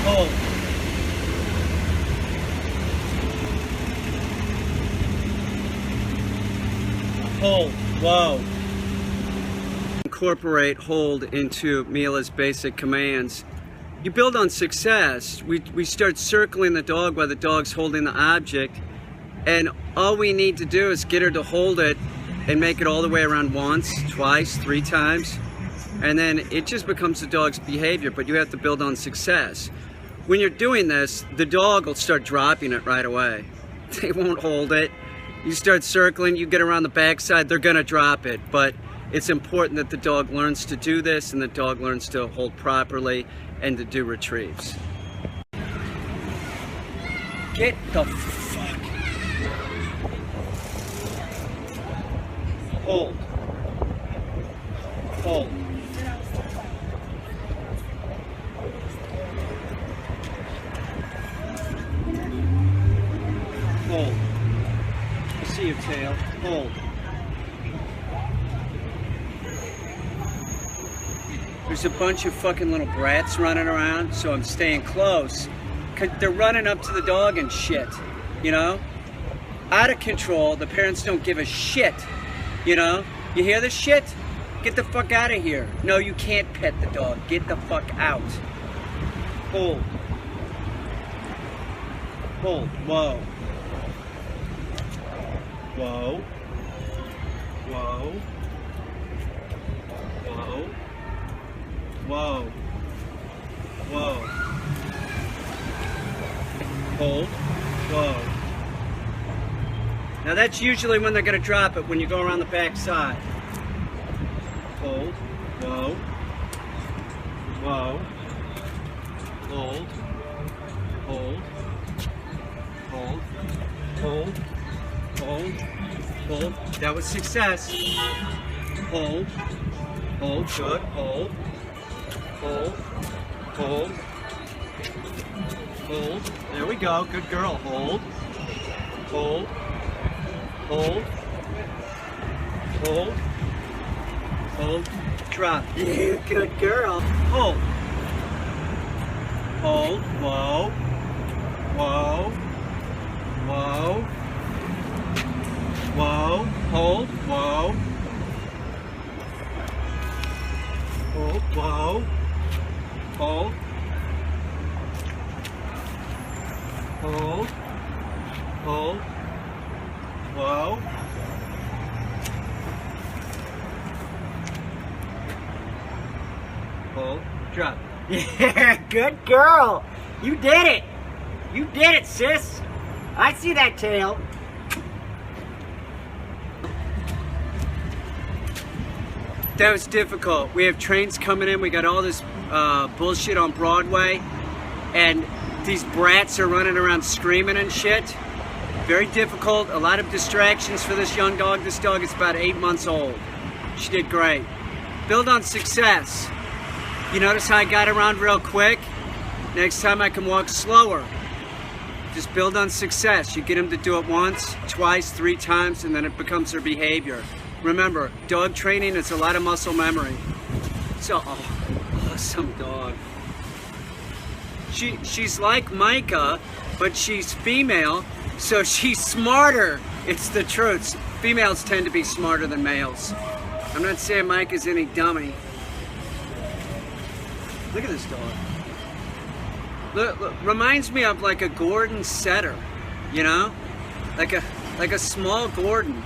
Hold. Hold. Whoa. Incorporate hold into Mila's basic commands. You build on success. We start circling the dog while the dog's holding the object, and all we need to do is get her to hold it and make it all the way around once, twice, 3 times, and then it just becomes the dog's behavior, but you have to build on success. When you're doing this, the dog will start dropping it right away. They won't hold it. You start circling, you get around the backside, they're gonna drop it, but it's important that the dog learns to do this and the dog learns to hold properly and to do retrieves. Get the fuck. Hold. Hold. Hold. I see your tail. Hold. There's a bunch of fucking little brats running around, so I'm staying close. 'Cause they're running up to the dog and shit, you know? Out of control, the parents don't give a shit, you know? You hear this shit? Get the fuck out of here. No, you can't pet the dog. Get the fuck out. Hold. Hold. Whoa. Whoa. Whoa. Whoa. Whoa. Whoa. Hold. Whoa. Now that's usually when they're going to drop it, when you go around the back side. Hold. Whoa. Whoa. Hold. Hold. Hold. Hold. Hold. Hold. That was success. Hold. Hold. Good. Hold. Hold. Hold. Hold. There we go. Good girl. Hold. Hold. Hold. Hold. Hold. Drop. Yeah, good girl. Hold. Hold. Whoa. Whoa. Whoa. Whoa. Hold. Whoa. Hold. Whoa. Hold. Hold. Hold. Whoa. Hold. Drop. Yeah, good girl. You did it. You did it, sis. I see that tail. That was difficult. We have trains coming in. We got all this bullshit on Broadway, and these brats are running around screaming and shit. Very difficult. A lot of distractions for this young dog. This dog is about 8 months old. She did great. Build on success. You notice how I got around real quick? Next time I can walk slower. Just build on success. You get them to do it once, twice, 3 times, and then it becomes their behavior. Remember, dog training is a lot of muscle memory. So, awesome dog. She's like Micah, but she's female, so she's smarter. It's the truth. Females tend to be smarter than males. I'm not saying Micah's any dummy. Look at this dog. Look, reminds me of like a Gordon setter, you know? Like a small Gordon.